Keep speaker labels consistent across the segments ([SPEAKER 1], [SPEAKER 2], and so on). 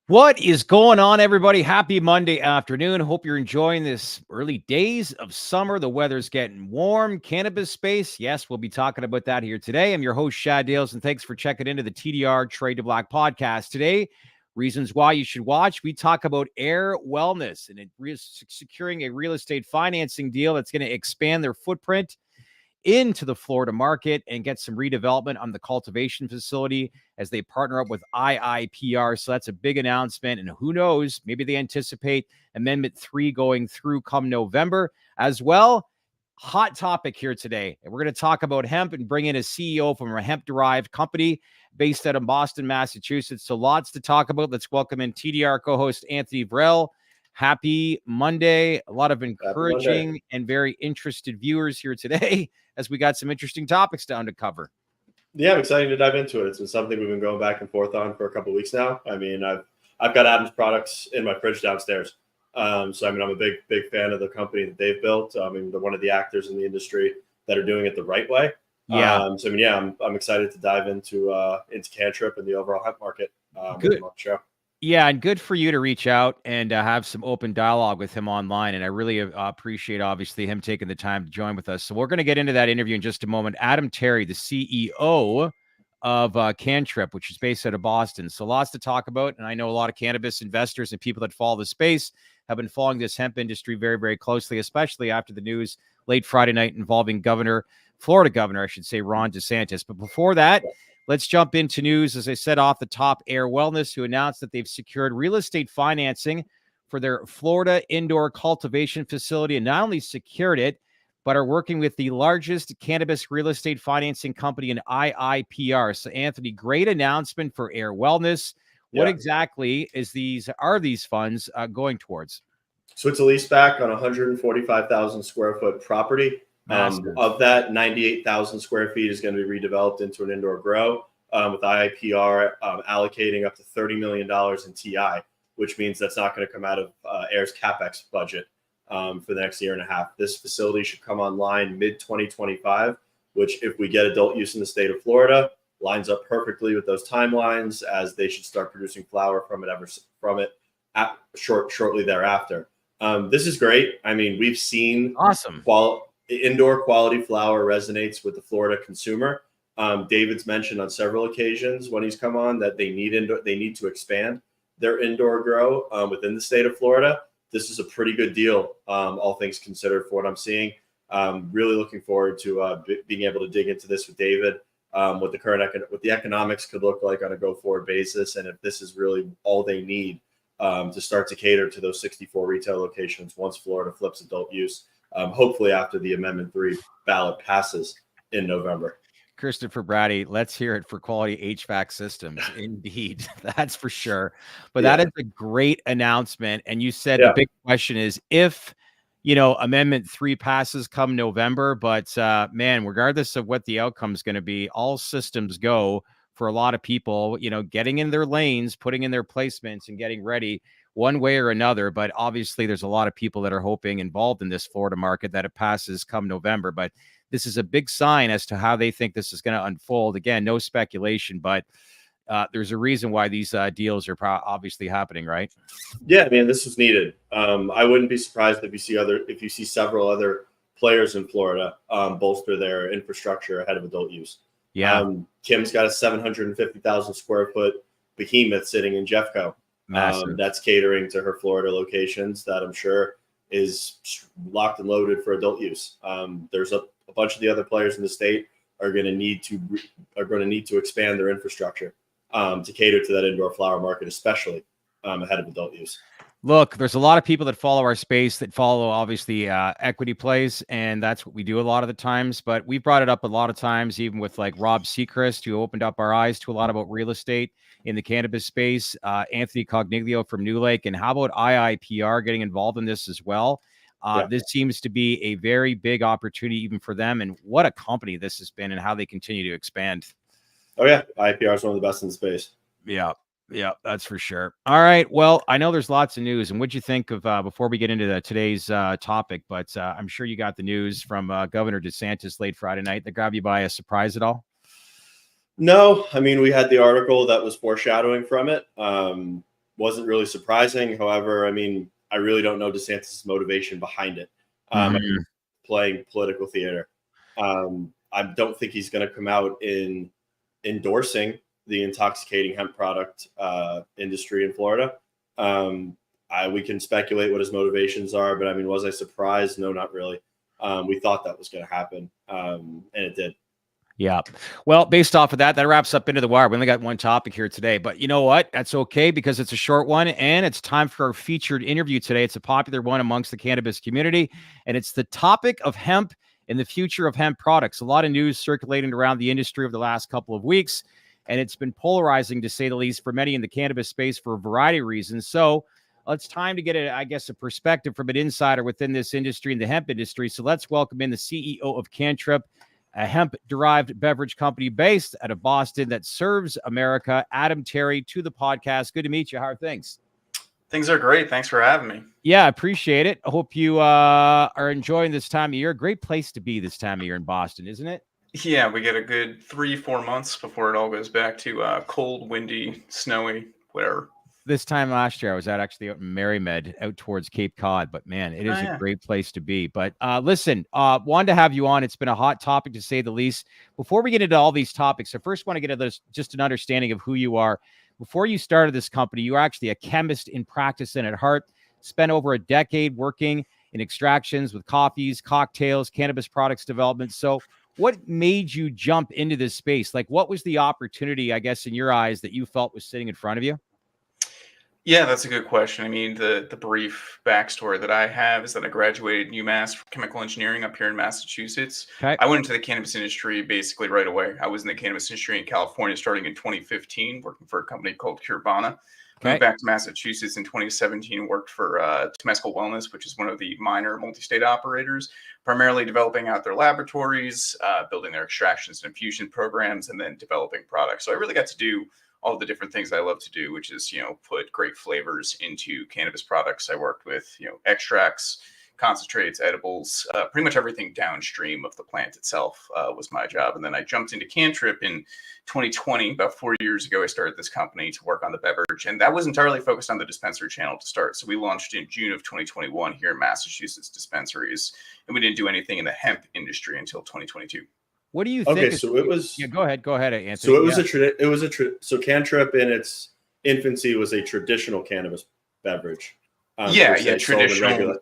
[SPEAKER 1] What is going on, everybody? Happy Monday afternoon. Hope you're enjoying this early days of summer. The weather's getting warm. Cannabis space. Yes, we'll be talking about that here today. I'm your host, Shad Dales, and thanks for checking into the TDR Trade to Black podcast. Today, reasons why you should watch. We talk about Ayr Wellness and securing a real estate financing deal that's going to expand their footprint into the Florida market and get some redevelopment on the cultivation facility as they partner up with IIPR. So that's a big announcement. And who knows, maybe they anticipate Amendment 3 going through come November as well. Hot topic here today. And we're going to talk about hemp and bring in a CEO from a hemp-derived company based out of Boston, Massachusetts. So lots to talk about. Let's welcome in TDR co-host Anthony Varrell. Happy Monday. A lot of encouraging and very interested viewers here today as we got some interesting topics down to cover.
[SPEAKER 2] Yeah, I'm excited to dive into it. It's been something we've been going back and forth on for a couple of weeks now. I mean, I've got Adam's products in my fridge downstairs. So, I mean, I'm a big fan of the company that they've built. I mean, they're one of the actors in the industry that are doing it the right way.
[SPEAKER 1] Yeah.
[SPEAKER 2] So, I mean, yeah, I'm excited to dive into Cantrip and the overall hemp market.
[SPEAKER 1] Good.
[SPEAKER 2] Show.
[SPEAKER 1] Yeah, and good for you to reach out and have some open dialogue with him online. And I really appreciate, obviously, him taking the time to join with us. So we're going to get into that interview in just a moment. Adam Terry, the CEO of Cantrip, which is based out of Boston. So lots to talk about. And I know a lot of cannabis investors and people that follow the space have been following this hemp industry very, very closely, especially after the news late Friday night involving Florida Governor, I should say, Ron DeSantis. But before that, let's jump into news. As I said off the top, Ayr Wellness, who announced that they've secured real estate financing for their Florida Indoor Cultivation facility, and not only secured it, but are working with the largest cannabis real estate financing company in IIPR. So, Anthony, great announcement for Ayr Wellness. What exactly are these funds going towards?
[SPEAKER 2] So it's a lease back on 145,000 square foot property. Of that, 98,000 square feet is going to be redeveloped into an indoor grow, with IIPR allocating up to $30 million in TI, which means that's not going to come out of Ayr's CapEx budget for the next year and a half. This facility should come online mid-2025, which, if we get adult use in the state of Florida, lines up perfectly with those timelines, as they should start producing flower from it shortly thereafter. This is great. I mean, we've seen
[SPEAKER 1] awesome
[SPEAKER 2] indoor quality flower resonates with the Florida consumer. David's mentioned on several occasions when he's come on that they need to expand their indoor grow within the state of Florida. This is a pretty good deal, all things considered, for what I'm seeing. Really looking forward to being able to dig into this with David, what the economics could look like on a go-forward basis, and if this is really all they need to start to cater to those 64 retail locations once Florida flips adult use. Hopefully after the Amendment 3 ballot passes in November.
[SPEAKER 1] Christopher Brady, let's hear it for quality HVAC systems. Indeed, that's for sure. But that is a great announcement. And you said the big question is if, Amendment 3 passes come November. But man, regardless of what the outcome is going to be, all systems go for a lot of people, getting in their lanes, putting in their placements and getting ready one way or another. But obviously there's a lot of people that are hoping, involved in this Florida market, that it passes come November. But this is a big sign as to how they think this is going to unfold. Again, no speculation, but there's a reason why these deals are obviously happening, right?
[SPEAKER 2] Yeah, I mean, this is needed. I wouldn't be surprised if you see several other players in Florida bolster their infrastructure ahead of adult use.
[SPEAKER 1] Yeah.
[SPEAKER 2] Kim's got a 750,000 square foot behemoth sitting in Jeffco. That's catering to her Florida locations that I'm sure is locked and loaded for adult use. There's a bunch of the other players in the state are going to need to expand their infrastructure to cater to that indoor flower market, especially ahead of adult use.
[SPEAKER 1] Look, there's a lot of people that follow our space that follow, obviously, equity plays, and that's what we do a lot of the times. But we brought it up a lot of times, even with like Rob Seacrest, who opened up our eyes to a lot about real estate in the cannabis space, Anthony Cogniglio from New Lake, and how about IIPR getting involved in this as well? This seems to be a very big opportunity even for them, and what a company this has been and how they continue to expand.
[SPEAKER 2] Oh yeah, IIPR is one of the best in the space.
[SPEAKER 1] Yeah, that's for sure. All right. Well, I know there's lots of news. And what'd you think of, before we get into today's topic, but I'm sure you got the news from Governor DeSantis late Friday night that grabbed you by a surprise at all?
[SPEAKER 2] No, I mean, we had the article that was foreshadowing from it. wasn't really surprising. However, I mean, I really don't know DeSantis' motivation behind it. Playing political theater. I don't think he's going to come out in endorsing the intoxicating hemp product industry in Florida. We can speculate what his motivations are, but I mean, was I surprised? No, not really. We thought that was going to happen, and it did.
[SPEAKER 1] Yeah. Well, based off of that, that wraps up Into the Wire. We only got one topic here today, but you know what? That's okay because it's a short one and it's time for our featured interview today. It's a popular one amongst the cannabis community, and it's the topic of hemp and the future of hemp products. A lot of news circulating around the industry over the last couple of weeks, and it's been polarizing to say the least for many in the cannabis space for a variety of reasons. So it's time to get a perspective from an insider within this industry and the hemp industry. So let's welcome in the CEO of Cantrip, a hemp-derived beverage company based out of Boston that serves America, Adam Terry, to the podcast. Good to meet you. How are things?
[SPEAKER 3] Things are great. Thanks for having me.
[SPEAKER 1] Yeah, I appreciate it. I hope you are enjoying this time of year. Great place to be this time of year in Boston, isn't it?
[SPEAKER 3] Yeah, we get a good 3-4 months before it all goes back to cold, windy, snowy, whatever.
[SPEAKER 1] This time last year, I was actually out in Merrimed, out towards Cape Cod. But man, it is a great place to be. But listen, wanted to have you on. It's been a hot topic to say the least. Before we get into all these topics, I first want to get just an understanding of who you are. Before you started this company, you were actually a chemist in practice and at heart. Spent over a decade working in extractions with coffees, cocktails, cannabis products development. So what made you jump into this space? Like, what was the opportunity, I guess, in your eyes that you felt was sitting in front of you?
[SPEAKER 3] Yeah, that's a good question. I mean, the brief backstory that I have is that I graduated UMass for chemical engineering up here in Massachusetts.
[SPEAKER 1] Okay.
[SPEAKER 3] I went into the cannabis industry basically right away. I was in the cannabis industry in California starting in 2015, working for a company called Curbana.
[SPEAKER 1] Okay.
[SPEAKER 3] Moved back to Massachusetts in 2017 and worked for Ayr Wellness, which is one of the minor multi-state operators, primarily developing out their laboratories, building their extractions and infusion programs, and then developing products. So I really got to do all the different things I love to do, which is, put great flavors into cannabis products. I worked with, extracts, concentrates, edibles, pretty much everything downstream of the plant itself was my job. And then I jumped into Cantrip in 2020. About 4 years ago, I started this company to work on the beverage, and that was entirely focused on the dispensary channel to start. So we launched in June of 2021 here in Massachusetts dispensaries, and we didn't do anything in the hemp industry until 2022.
[SPEAKER 1] What do you think?
[SPEAKER 2] Okay, so it was.
[SPEAKER 1] Yeah, go ahead, Anthony.
[SPEAKER 2] So it was so Cantrip in its infancy was a traditional cannabis beverage.
[SPEAKER 3] Traditional.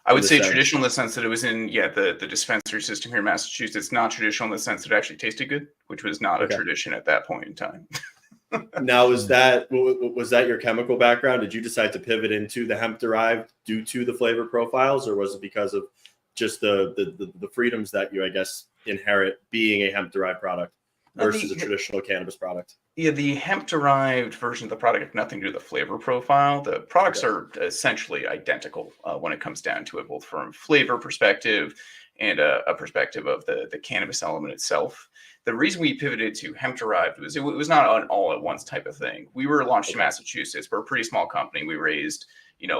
[SPEAKER 3] I would say traditional in the sense that it was in the dispensary system here in Massachusetts. Not traditional in the sense that it actually tasted good, which was not a tradition at that point in time.
[SPEAKER 2] Now, was that your chemical background? Did you decide to pivot into the hemp derived due to the flavor profiles, or was it because of just the freedoms that you, I guess, inherit being a hemp derived product versus a traditional cannabis product?
[SPEAKER 3] Yeah, the hemp derived version of the product have nothing to do with the flavor profile. The products are essentially identical when it comes down to it, both from flavor perspective and a perspective of the cannabis element itself. The reason we pivoted to hemp derived was it was not an all at once type of thing. We were launched in Massachusetts. We're a pretty small company. We raised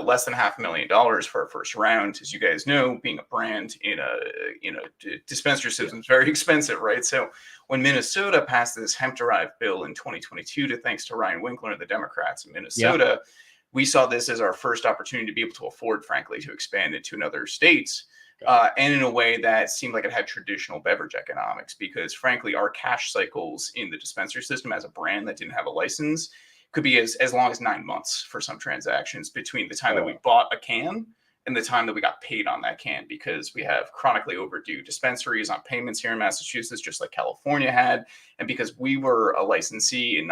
[SPEAKER 3] less than $500,000 for our first round. As you guys know, being a brand in a dispensary system is very expensive, right? So when Minnesota passed this hemp-derived bill in 2022, thanks to Ryan Winkler and the Democrats in Minnesota, we saw this as our first opportunity to be able to afford, frankly, to expand into another states. And in a way that seemed like it had traditional beverage economics, because frankly, our cash cycles in the dispensary system as a brand that didn't have a license could be as long as 9 months for some transactions between the time that we bought a can and the time that we got paid on that can, because we have chronically overdue dispensaries on payments here in Massachusetts, just like California had. And because we were a licensee and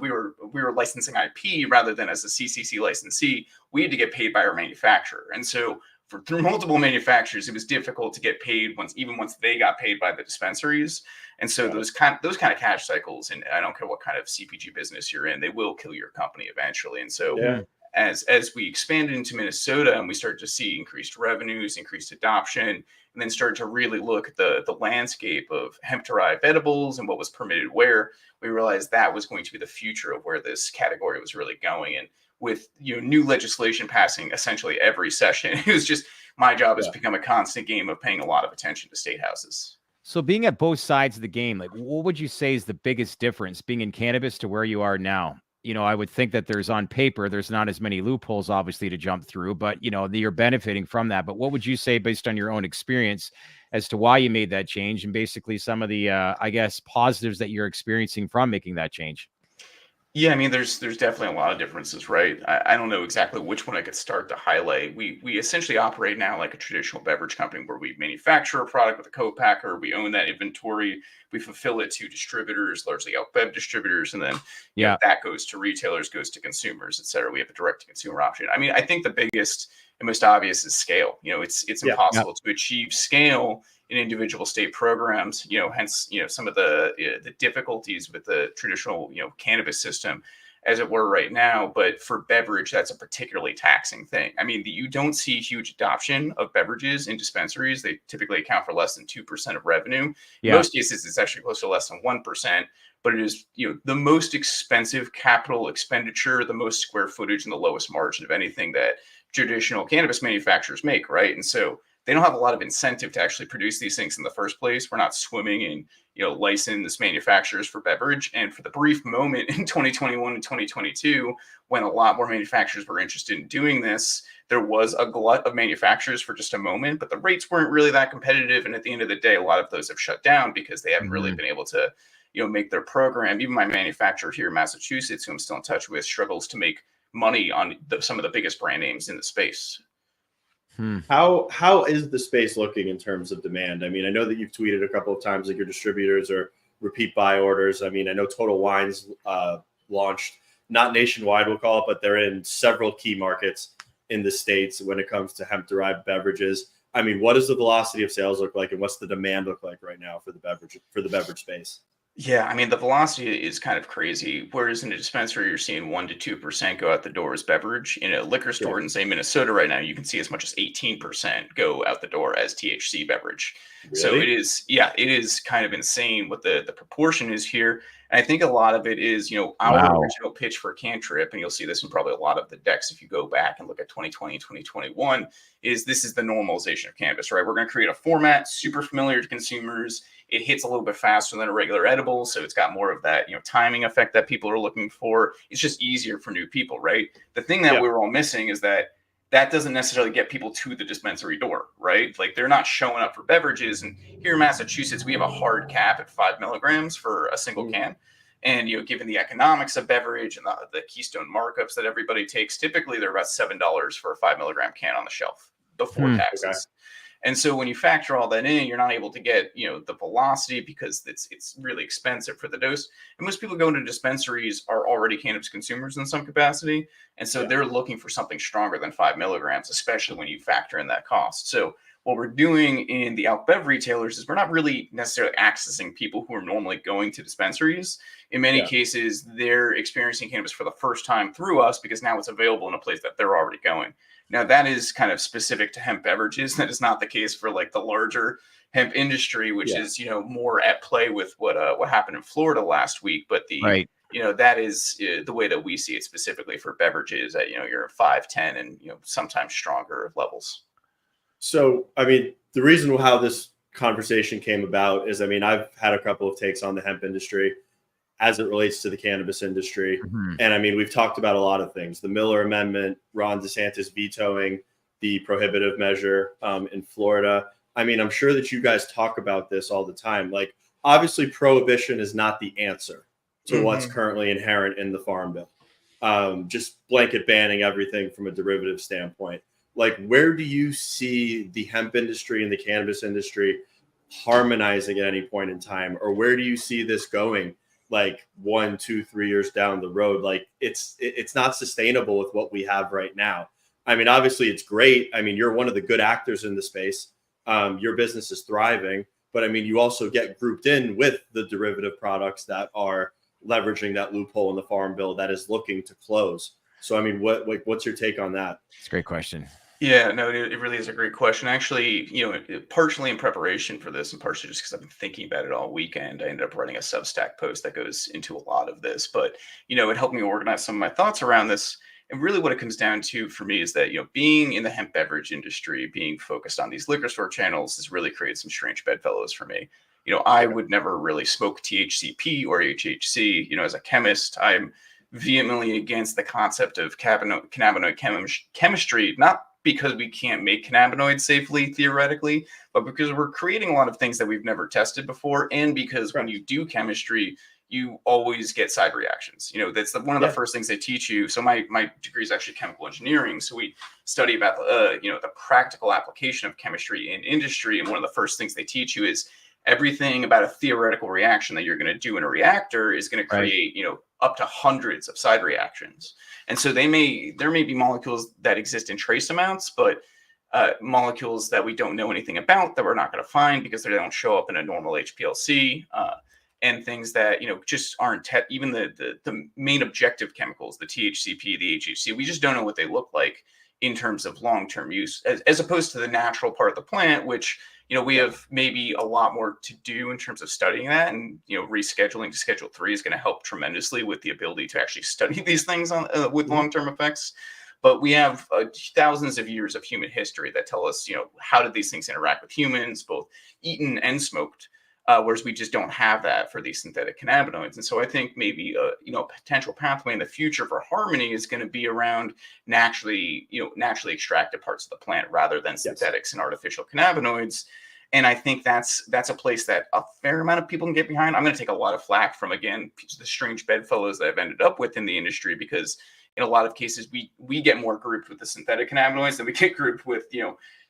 [SPEAKER 3] we were licensing IP rather than as a CCC licensee, we had to get paid by our manufacturer. And so through multiple manufacturers, it was difficult to get paid once they got paid by the dispensaries. And so those kind of cash cycles, and I don't care what kind of CPG business you're in, they will kill your company eventually. And so as we expanded into Minnesota and we started to see increased revenues, increased adoption, and then started to really look at the landscape of hemp-derived edibles and what was permitted where, we realized that was going to be the future of where this category was really going. And with new legislation passing essentially every session, it was just my job has become a constant game of paying a lot of attention to state houses.
[SPEAKER 1] So being at both sides of the game, like, what would you say is the biggest difference being in cannabis to where you are now? I would think that on paper, there's not as many loopholes, obviously, to jump through, but, you're benefiting from that. But what would you say, based on your own experience, as to why you made that change and basically some of the, I guess, positives that you're experiencing from making that change?
[SPEAKER 3] Yeah, I mean, there's definitely a lot of differences, right? I don't know exactly which one I could start to highlight. We essentially operate now like a traditional beverage company where we manufacture a product with a co-packer, we own that inventory, we fulfill it to distributors, largely AYR.A distributors, and then
[SPEAKER 1] Yeah.
[SPEAKER 3] that goes to retailers, goes to consumers, et cetera. We have a direct to consumer option. I mean, I think the biggest and most obvious is scale. It's
[SPEAKER 2] Yeah.
[SPEAKER 3] impossible to achieve scale in individual state programs, hence, some of the difficulties with the traditional, cannabis system, as it were, right now. But for beverage, that's a particularly taxing thing. I mean, you don't see huge adoption of beverages in dispensaries. They typically account for less than 2% of revenue. In
[SPEAKER 1] Yeah.
[SPEAKER 3] most cases, it's actually close to less than 1%. But it is, the most expensive capital expenditure, the most square footage, and the lowest margin of anything that traditional cannabis manufacturers make, right? And so they don't have a lot of incentive to actually produce these things in the first place. We're not swimming in, licensed manufacturers for beverage. And for the brief moment in 2021 and 2022, when a lot more manufacturers were interested in doing this, there was a glut of manufacturers for just a moment, but the rates weren't really that competitive. And at the end of the day, a lot of those have shut down because they haven't really been able to, make their program. Even my manufacturer here in Massachusetts, who I'm still in touch with, struggles to make money on some of the biggest brand names in the space.
[SPEAKER 2] How is the space looking in terms of demand? I mean, I know that you've tweeted a couple of times like your distributors or repeat buy orders. I mean, I know Total Wines launched, not nationwide, we'll call it, but they're in several key markets in the States when it comes to hemp-derived beverages. I mean, what does the velocity of sales look like, and what's the demand look like right now for the beverage space?
[SPEAKER 3] Yeah, I mean, the velocity is kind of crazy. Whereas in a dispensary, you're seeing 1 to 2% go out the door as beverage. In a liquor store in, say, Minnesota right now, you can see as much as 18% go out the door as THC beverage.
[SPEAKER 2] Really?
[SPEAKER 3] So it is kind of insane what the proportion is here. And I think a lot of it is, our original pitch for Cantrip, and you'll see this in probably a lot of the decks if you go back and look at 2020, 2021, is this is the normalization of cannabis, right? We're going to create a format super familiar to consumers. It hits a little bit faster than a regular edible, so it's got more of that, timing effect that people are looking for. It's just easier for new people, right? The thing that we were all missing is that doesn't necessarily get people to the dispensary door, right? Like, they're not showing up for beverages. And here in Massachusetts, we have a hard cap at 5 milligrams for a single can. And, given the economics of beverage and the keystone markups that everybody takes, typically they're about $7 for a 5 milligram can on the shelf before taxes. Okay. And so when you factor all that in, you're not able to get, the velocity because it's really expensive for the dose. And most people going to dispensaries are already cannabis consumers in some capacity. And so they're looking for something stronger than 5 milligrams, especially when you factor in that cost. So what we're doing in the out-bev retailers is we're not really necessarily accessing people who are normally going to dispensaries. In many cases, they're experiencing cannabis for the first time through us because now it's available in a place that they're already going. Now, that is kind of specific to hemp beverages. That is not the case for like the larger hemp industry, which is, more at play with what happened in Florida last week. But that is the way that we see it specifically for beverages at, your 5, 10, and, sometimes stronger levels.
[SPEAKER 2] So, I mean, the reason how this conversation came about is, I mean, I've had a couple of takes on the hemp industry as it relates to the cannabis industry. And I mean, we've talked about a lot of things, the Miller Amendment, Ron DeSantis vetoing the prohibitive measure in Florida. I mean, I'm sure that you guys talk about this all the time. Like, obviously prohibition is not the answer to what's currently inherent in the Farm Bill. Just blanket banning everything from a derivative standpoint. Like, where do you see the hemp industry and the cannabis industry harmonizing at any point in time? Or where do you see this going? Like 1, 2, 3 years down the road? Like, it's not sustainable with what we have right now. I mean, obviously it's great. I mean, you're one of the good actors in the space. Your business is thriving, but I mean, you also get grouped in with the derivative products that are leveraging that loophole in the Farm Bill that is looking to close. So, I mean, what's your take on that?
[SPEAKER 1] It's a great question.
[SPEAKER 3] Yeah, no, it really is a great question. Actually, partially in preparation for this and partially just because I've been thinking about it all weekend, I ended up writing a Substack post that goes into a lot of this. But, it helped me organize some of my thoughts around this. And really what it comes down to for me is that, being in the hemp beverage industry, being focused on these liquor store channels has really created some strange bedfellows for me. I would never really smoke THCP or HHC. As a chemist, I'm vehemently against the concept of cannabinoid chemistry, not because we can't make cannabinoids safely theoretically, but because we're creating a lot of things that we've never tested before, and because when you do chemistry, you always get side reactions. That's one of the first things they teach you. So my degree is actually chemical engineering. So we study about the practical application of chemistry in industry. And one of the first things they teach you is everything about a theoretical reaction that you're going to do in a reactor is going to create, up to hundreds of side reactions. And so there may be molecules that exist in trace amounts, but molecules that we don't know anything about that we're not going to find because they don't show up in a normal HPLC. And things that just aren't even the main objective chemicals, the THCP, the HHC, we just don't know what they look like in terms of long-term use, as opposed to the natural part of the plant, which we have maybe a lot more to do in terms of studying that, and rescheduling to Schedule 3 is going to help tremendously with the ability to actually study these things with long-term effects. But we have thousands of years of human history that tell us how did these things interact with humans, both eaten and smoked. Whereas we just don't have that for these synthetic cannabinoids. And so I think maybe a potential pathway in the future for harmony is going to be around naturally extracted parts of the plant rather than synthetics and artificial cannabinoids. And I think that's a place that a fair amount of people can get behind. I'm going to take a lot of flack from, again, the strange bedfellows that I've ended up with in the industry, because in a lot of cases we get more grouped with the synthetic cannabinoids than we get grouped with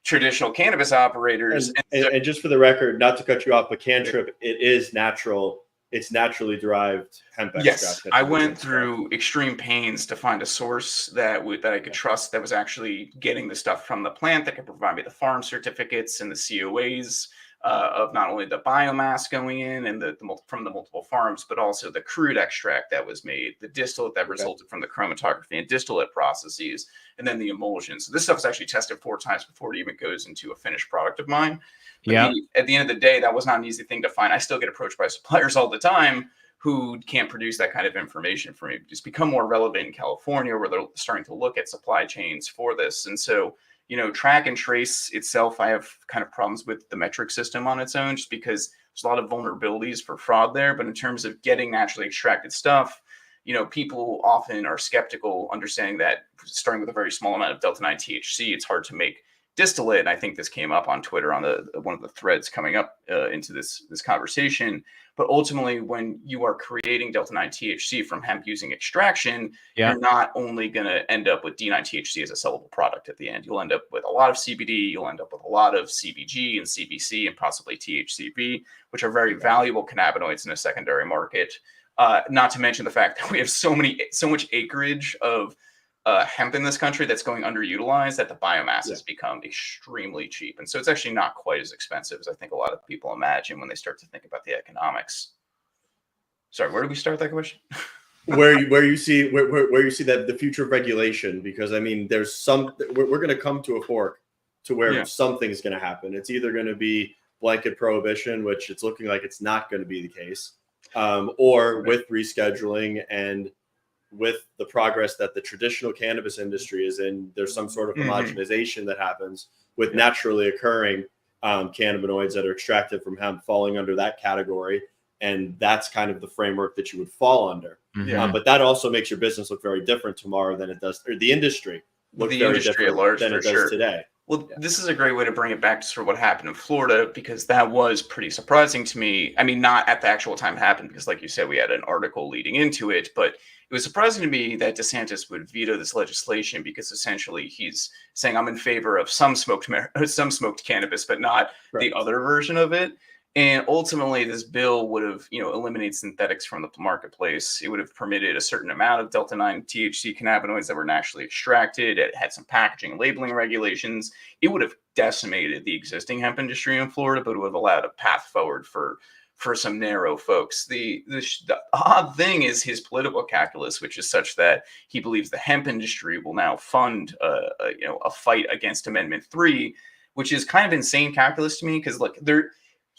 [SPEAKER 3] traditional cannabis operators.
[SPEAKER 2] And just for the record, not to cut you off, but Cantrip, it is natural. It's naturally derived hemp extract.
[SPEAKER 3] Yes, I went through extreme pains to find a source that I could trust, that was actually getting the stuff from the plant, that could provide me the farm certificates and the COAs of not only the biomass going in and from the multiple farms, but also the crude extract that was made, the distillate that resulted from the chromatography and distillate processes, and then the emulsion. So this stuff is actually tested 4 times before it even goes into a finished product of mine. But at the end of the day, that was not an easy thing to find. I still get approached by suppliers all the time who can't produce that kind of information for me. It's become more relevant in California, where they're starting to look at supply chains for this. And so track and trace itself, I have kind of problems with the metric system on its own, just because there's a lot of vulnerabilities for fraud there. But in terms of getting naturally extracted stuff, people often are skeptical, understanding that starting with a very small amount of Delta-9 THC, it's hard to make distillate. And I think this came up on Twitter on one of the threads coming up into this conversation. But ultimately, when you are creating Delta-9 THC from hemp using extraction, you're not only going to end up with D9 THC as a sellable product at the end. You'll end up with a lot of CBD. You'll end up with a lot of CBG and CBC and possibly THCP, which are very valuable cannabinoids in a secondary market. Not to mention the fact that we have so much acreage of hemp in this country that's going underutilized, that the biomass has become extremely cheap. And so it's actually not quite as expensive as I think a lot of people imagine when they start to think about the economics. Sorry, where did we start that question?
[SPEAKER 2] where you see that the future of regulation, because I mean, we're going to come to a fork to where something's going to happen. It's either going to be blanket prohibition, which it's looking like it's not going to be the case, or with rescheduling and with the progress that the traditional cannabis industry is in, there's some sort of homogenization that happens with naturally occurring cannabinoids that are extracted from hemp falling under that category. And that's kind of the framework that you would fall under. But that also makes your business look very different tomorrow than it does, or the industry looks very different than it does today.
[SPEAKER 3] Well, this is a great way to bring it back to sort of what happened in Florida, because that was pretty surprising to me. I mean, not at the actual time it happened, because like you said, we had an article leading into it, but it was surprising to me that DeSantis would veto this legislation, because essentially he's saying, I'm in favor of some smoked cannabis, but not the other version of it. And ultimately, this bill would have, eliminated synthetics from the marketplace. It would have permitted a certain amount of Delta-9 THC cannabinoids that were naturally extracted. It had some packaging and labeling regulations. It would have decimated the existing hemp industry in Florida, but it would have allowed a path forward for some narrow folks. The odd thing is his political calculus, which is such that he believes the hemp industry will now fund a fight against Amendment 3, which is kind of insane calculus to me, because look,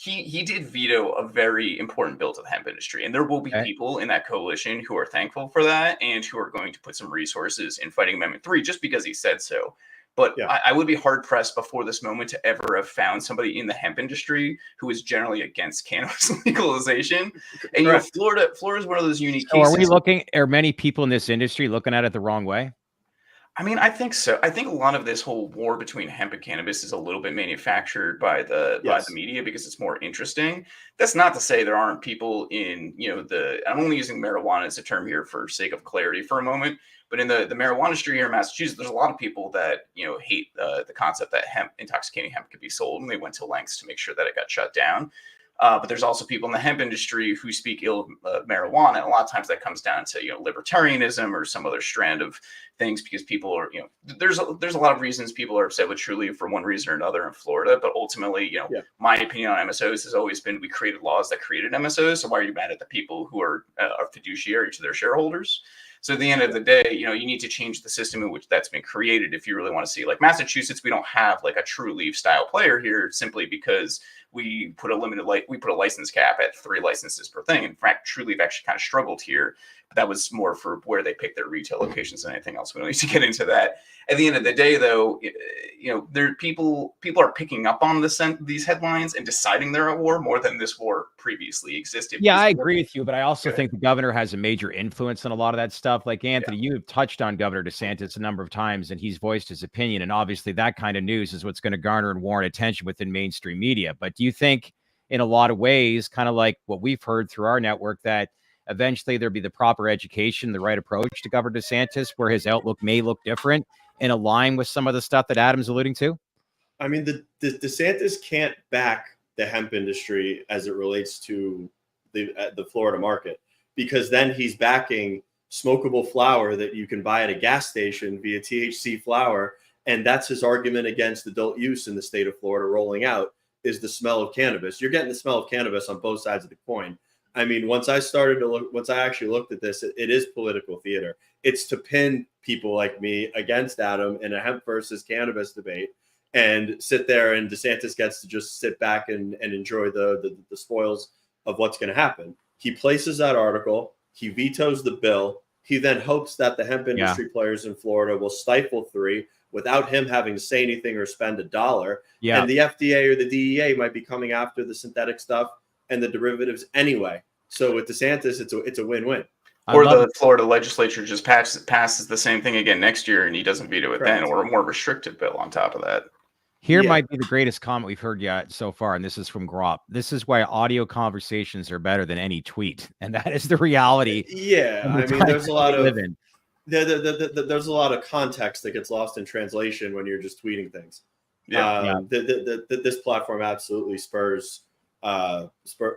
[SPEAKER 3] he did veto a very important bill to the hemp industry, and there will be people in that coalition who are thankful for that and who are going to put some resources in fighting Amendment 3 just because he said so. But
[SPEAKER 2] Yeah.
[SPEAKER 3] I would be hard pressed before this moment to ever have found somebody in the hemp industry who is generally against cannabis legalization. And Florida is one of those unique cases.
[SPEAKER 1] Are many people in this industry looking at it the wrong way?
[SPEAKER 3] I mean, I think so. I think a lot of this whole war between hemp and cannabis is a little bit manufactured by the media because it's more interesting. That's not to say there aren't people in, I'm only using marijuana as a term here for sake of clarity for a moment, but in the marijuana industry here in Massachusetts, there's a lot of people that, hate the concept that intoxicating hemp could be sold, and they went to lengths to make sure that it got shut down. But there's also people in the hemp industry who speak ill of marijuana. And a lot of times that comes down to, libertarianism or some other strand of things, because people are, there's a lot of reasons people are upset with Trulieve for one reason or another in Florida. But ultimately, my opinion on MSOs has always been, we created laws that created MSOs. So why are you mad at the people who are fiduciary to their shareholders? So at the end of the day, you need to change the system in which that's been created if you really want to see. Like Massachusetts, we don't have like a Trulieve style player here simply because we put a license cap at 3 licenses per thing. In fact, Trulieve actually kind of struggled here. But that was more for where they pick their retail locations than anything else. We don't need to get into that. At the end of the day, though, people are picking up on these headlines and deciding they're at war more than this war previously existed.
[SPEAKER 1] Yeah, I agree with you, but I also think the governor has a major influence on a lot of that stuff. Like Anthony, you have touched on Governor DeSantis a number of times, and he's voiced his opinion. And obviously, that kind of news is what's going to garner and warrant attention within mainstream media. But do you think, in a lot of ways, kind of like what we've heard through our network, that eventually there'll be the proper education, the right approach to Governor DeSantis, where his outlook may look different and align with some of the stuff that Adam's alluding to?
[SPEAKER 2] I mean, the DeSantis can't back the hemp industry as it relates to the Florida market, because then he's backing smokable flower that you can buy at a gas station via THC flower. And that's his argument against adult use in the state of Florida rolling out, is the smell of cannabis. You're getting the smell of cannabis on both sides of the coin. I mean, once I actually looked at this, it is political theater. It's to pin people like me against Adam in a hemp versus cannabis debate and sit there, and DeSantis gets to just sit back and enjoy the spoils of what's going to happen. He places that article. He vetoes the bill. He then hopes that the hemp industry players in Florida will stifle 3 without him having to say anything or spend $1.
[SPEAKER 1] Yeah.
[SPEAKER 2] And the FDA or the DEA might be coming after the synthetic stuff and the derivatives anyway. So with DeSantis, it's a win-win.
[SPEAKER 3] Or the Florida legislature just passes the same thing again next year, and he doesn't veto it then, or a more restrictive bill on top of that.
[SPEAKER 1] Here might be the greatest comment we've heard yet so far, and this is from Grop. This is why audio conversations are better than any tweet, and that is the reality.
[SPEAKER 2] Yeah, I mean, there's a lot of there's a lot of context that gets lost in translation when you're just tweeting things. This platform absolutely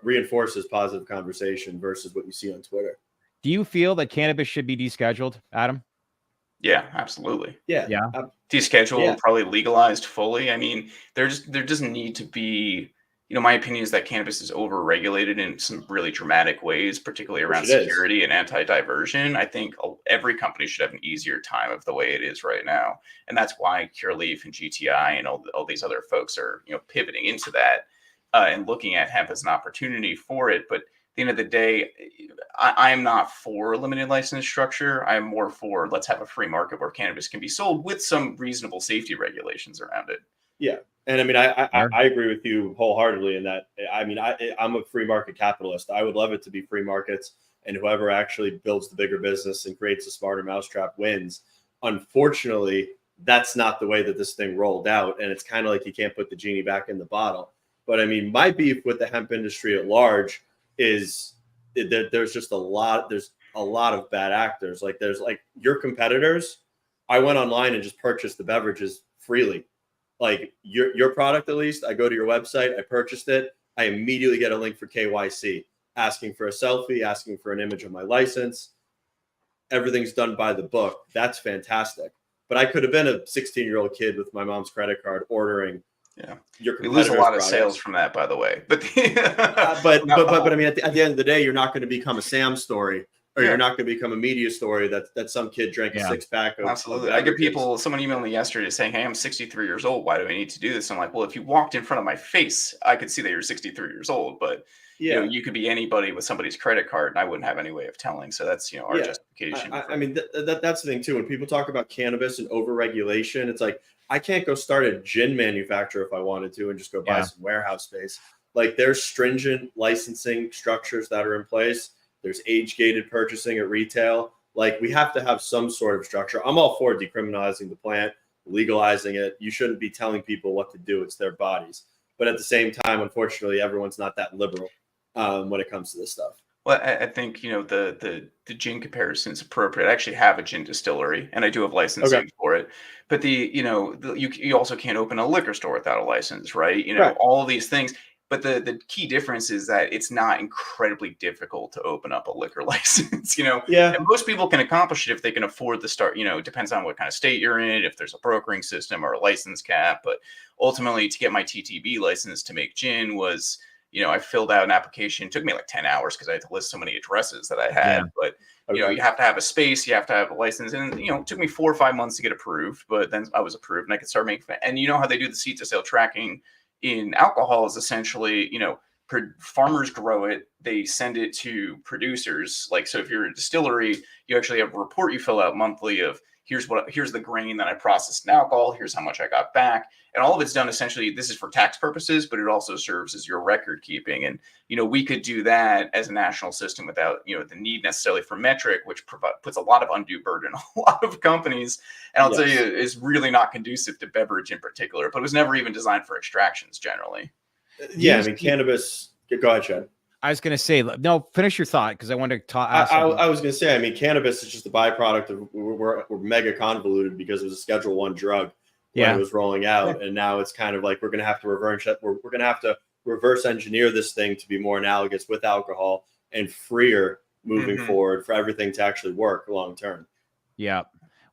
[SPEAKER 2] reinforces positive conversation versus what you see on Twitter.
[SPEAKER 1] Do you feel that cannabis should be descheduled, Adam?
[SPEAKER 3] Yeah, absolutely.
[SPEAKER 2] Yeah.
[SPEAKER 3] Descheduled, probably legalized fully. I mean, there doesn't need to be, my opinion is that cannabis is overregulated in some really dramatic ways, particularly around security and anti-diversion. I think every company should have an easier time of the way it is right now. And that's why Curaleaf and GTI and all these other folks are, pivoting into that and looking at hemp as an opportunity for it. But at the end of the day, I am not for a limited license structure. I'm more for, let's have a free market where cannabis can be sold with some reasonable safety regulations around it.
[SPEAKER 2] Yeah. And I mean, I agree with you wholeheartedly in that. I mean, I'm a free market capitalist. I would love it to be free markets, and whoever actually builds the bigger business and creates a smarter mousetrap wins. Unfortunately, that's not the way that this thing rolled out. And it's kind of like you can't put the genie back in the bottle. But I mean, my beef with the hemp industry at large is there's just a lot of bad actors. Like there's like your competitors. I went online and just purchased the beverages freely. Like your product, at least, I go to your website, I purchased it. I immediately get a link for KYC, asking for a selfie, asking for an image of my license. Everything's done by the book. That's fantastic. But I could have been a 16-year-old kid with my mom's credit card ordering.
[SPEAKER 3] Yeah, we lose a lot of sales from that, by the way. But
[SPEAKER 2] but I mean, at the end of the day, you're not going to become a Sam story, or you're not going to become a media story that some kid drank a 6-pack of.
[SPEAKER 3] Absolutely, I get someone emailed me yesterday saying, "Hey, I'm 63 years old. Why do I need to do this?" I'm like, "Well, if you walked in front of my face, I could see that you're 63 years old, but you could be anybody with somebody's credit card, and I wouldn't have any way of telling." So that's our justification.
[SPEAKER 2] I mean, that's the thing too. When people talk about cannabis and overregulation, it's like, I can't go start a gin manufacturer if I wanted to and just go buy
[SPEAKER 1] Yeah.
[SPEAKER 2] some warehouse space. Like there's stringent licensing structures that are in place. There's age-gated purchasing at retail. Like we have to have some sort of structure. I'm all for decriminalizing the plant, legalizing it. You shouldn't be telling people what to do. It's their bodies. But at the same time, unfortunately, everyone's not that liberal when it comes to this stuff.
[SPEAKER 3] Well, I think, you know, the gin comparison is appropriate. I actually have a gin distillery, and I do have licensing
[SPEAKER 2] Okay.
[SPEAKER 3] for it. But you also can't open a liquor store without a license, right? You know,
[SPEAKER 2] Right.
[SPEAKER 3] all these things. But the key difference is that it's not incredibly difficult to open up a liquor license, you know.
[SPEAKER 2] Yeah.
[SPEAKER 3] And most people can accomplish it if they can afford the start. You know, it depends on what kind of state you're in, if there's a brokering system or a license cap. But ultimately, to get my TTB license to make gin was, you know, I filled out an application. It took me like 10 hours because I had to list so many addresses that I had.
[SPEAKER 1] Yeah.
[SPEAKER 3] But, you know,
[SPEAKER 2] Okay.
[SPEAKER 3] you have to have a space, you have to have a license. And, you know, it took me 4 or 5 months to get approved. But then I was approved and I could start making, and you know how they do the seed to sale tracking in alcohol is essentially, you know, farmers grow it, they send it to producers. Like, so if you're a distillery, you actually have a report you fill out monthly of here's the grain that I processed in alcohol, here's how much I got back. And all of it's done essentially, this is for tax purposes, but it also serves as your record keeping. And, you know, we could do that as a national system without, you know, the need necessarily for metric, which puts a lot of undue burden on a lot of companies. And I'll tell you, it's really not conducive to beverage in particular, but it was never even designed for extractions generally.
[SPEAKER 2] Yeah. I mean, cannabis. Go ahead, Chad.
[SPEAKER 1] I was going to say, no, finish your thought because I wanted to talk.
[SPEAKER 2] I was going to say, I mean, cannabis is just a byproduct of we're mega convoluted because it was a Schedule 1 drug when it was rolling out, and now it's kind of like we're going to have to reverse engineer this thing to be more analogous with alcohol and freer moving forward for everything to actually work long term.
[SPEAKER 1] Yeah,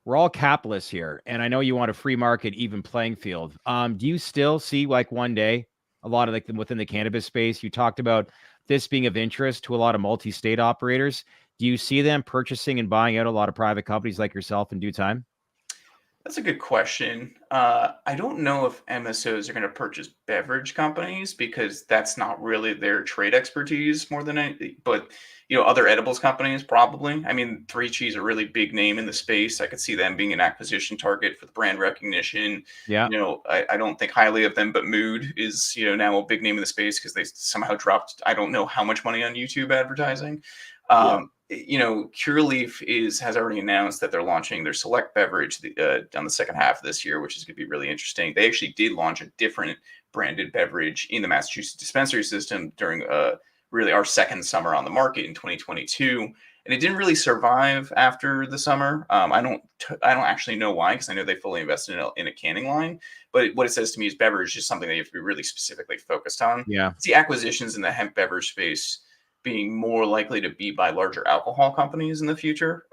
[SPEAKER 1] we're all capitalists here, and I know you want a free market, even playing field. Do you still see like one day a lot of like within the cannabis space? You talked about this being of interest to a lot of multi-state operators. Do you see them purchasing and buying out a lot of private companies like yourself in due time?
[SPEAKER 3] That's a good question. I don't know if MSOs are going to purchase beverage companies because that's not really their trade expertise more than anything. But, you know, other edibles companies probably. I mean, 3Chi's a really big name in the space. I could see them being an acquisition target for the brand recognition.
[SPEAKER 1] Yeah.
[SPEAKER 3] You know, I don't think highly of them, but Mood is, you know, now a big name in the space because they somehow dropped, I don't know how much money on YouTube advertising. You know, Curaleaf has already announced that they're launching their select beverage on the second half of this year, which is going to be really interesting. They actually did launch a different branded beverage in the Massachusetts dispensary system during really our second summer on the market in 2022, and it didn't really survive after the summer. I don't actually know why, because I know they fully invested in a canning line. But what it says to me is beverage is something that you have to be really specifically focused on.
[SPEAKER 1] Yeah.
[SPEAKER 3] See acquisitions in the hemp beverage space being more likely to be by larger alcohol companies in the future,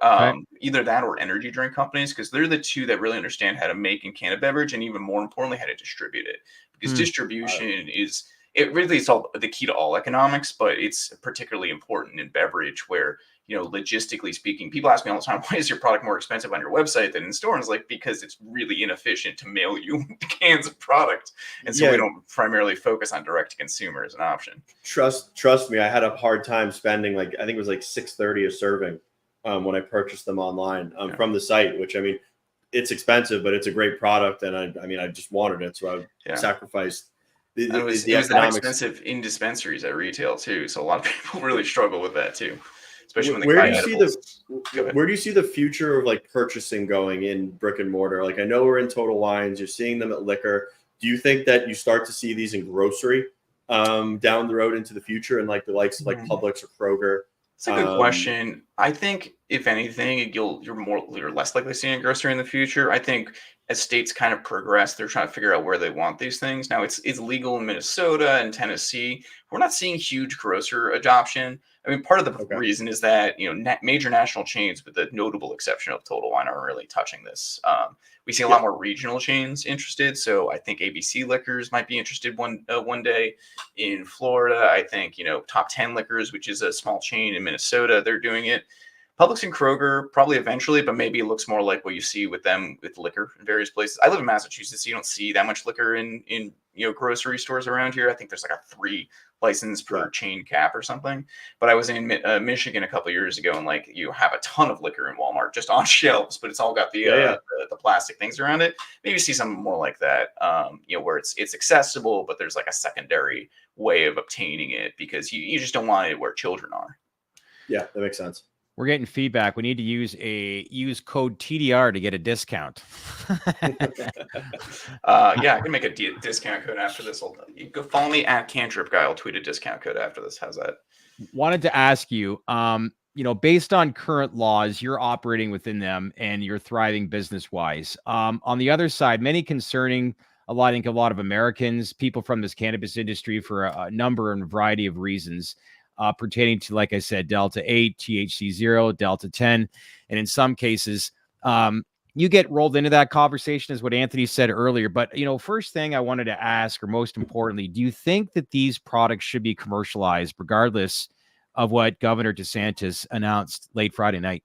[SPEAKER 3] either that or energy drink companies, because they're the two that really understand how to make and can a beverage, and even more importantly, how to distribute it. Because distribution it's all the key to all economics, but it's particularly important in beverage where, you know, logistically speaking, people ask me all the time, why is your product more expensive on your website than in store? And it's like, because it's really inefficient to mail you cans of product. And so we don't primarily focus on direct to consumer as an option.
[SPEAKER 2] Trust me, I had a hard time spending I think it was like $6.30 a serving when I purchased them online from the site, which I mean, it's expensive, but it's a great product. And I just wanted it. So I sacrificed
[SPEAKER 3] it was that expensive in dispensaries at retail too. So a lot of people really struggle with that too. Especially when they
[SPEAKER 2] where do you see the future of like purchasing going in brick and mortar? Like I know we're in Total Wines, you're seeing them at liquor. Do you think that you start to see these in grocery down the road into the future, and like the likes of like Publix or Kroger?
[SPEAKER 3] It's a good question. I think if anything, you're less likely to see in grocery in the future. I think as states kind of progress, they're trying to figure out where they want these things. Now it's legal in Minnesota and Tennessee. We're not seeing huge grocer adoption. I mean, part of the reason is that, you know, major national chains, with the notable exception of Total Wine, aren't really touching this. We see a lot more regional chains interested. So I think ABC Liquors might be interested one day in Florida. I think, you know, Top 10 Liquors, which is a small chain in Minnesota, they're doing it. Publix and Kroger probably eventually, but maybe it looks more like what you see with them with liquor in various places. I live in Massachusetts, so you don't see that much liquor in grocery stores around here. I think there's like a 3 license per chain cap or something. But I was in Michigan a couple of years ago, and like you have a ton of liquor in Walmart just on shelves, but it's all got the plastic things around it. Maybe you see something more like that, where it's accessible, but there's like a secondary way of obtaining it because you just don't want it where children are.
[SPEAKER 2] Yeah, that makes sense.
[SPEAKER 1] We're getting feedback. We need to use code TDR to get a discount.
[SPEAKER 3] I can make a discount code after this. You go follow me at Cantrip guy. I'll tweet a discount code after this. How's that?
[SPEAKER 1] Wanted to ask you, based on current laws, you're operating within them and you're thriving business-wise. On the other side, many concerning, I think a lot of Americans, people from this cannabis industry for a number and variety of reasons, pertaining to, like I said, Delta 8, THC 0, Delta 10. And in some cases, you get rolled into that conversation, is what Anthony said earlier. But, first thing I wanted to ask, or most importantly, do you think that these products should be commercialized regardless of what Governor DeSantis announced late Friday night?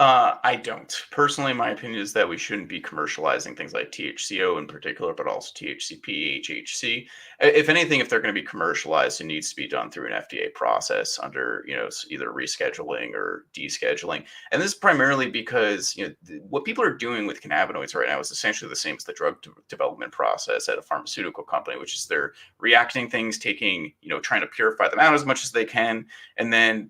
[SPEAKER 3] I don't. Personally, my opinion is that we shouldn't be commercializing things like THCO in particular, but also THCP, HHC. If anything, if they're going to be commercialized, it needs to be done through an FDA process under, either rescheduling or descheduling. And this is primarily because, what people are doing with cannabinoids right now is essentially the same as the drug development process at a pharmaceutical company, which is they're reacting things, taking, trying to purify them out as much as they can. And then,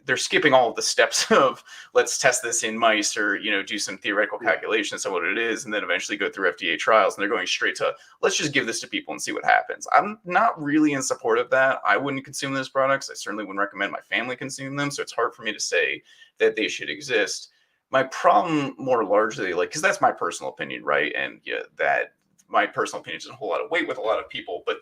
[SPEAKER 3] they're skipping all of the steps of let's test this in mice or, do some theoretical calculations on what it is, and then eventually go through FDA trials. And they're going straight to, let's just give this to people and see what happens. I'm not really in support of that. I wouldn't consume those products. I certainly wouldn't recommend my family consume them. So it's hard for me to say that they should exist. My problem more largely, because that's my personal opinion, right? And that my personal opinion doesn't hold a lot of weight with a lot of people, but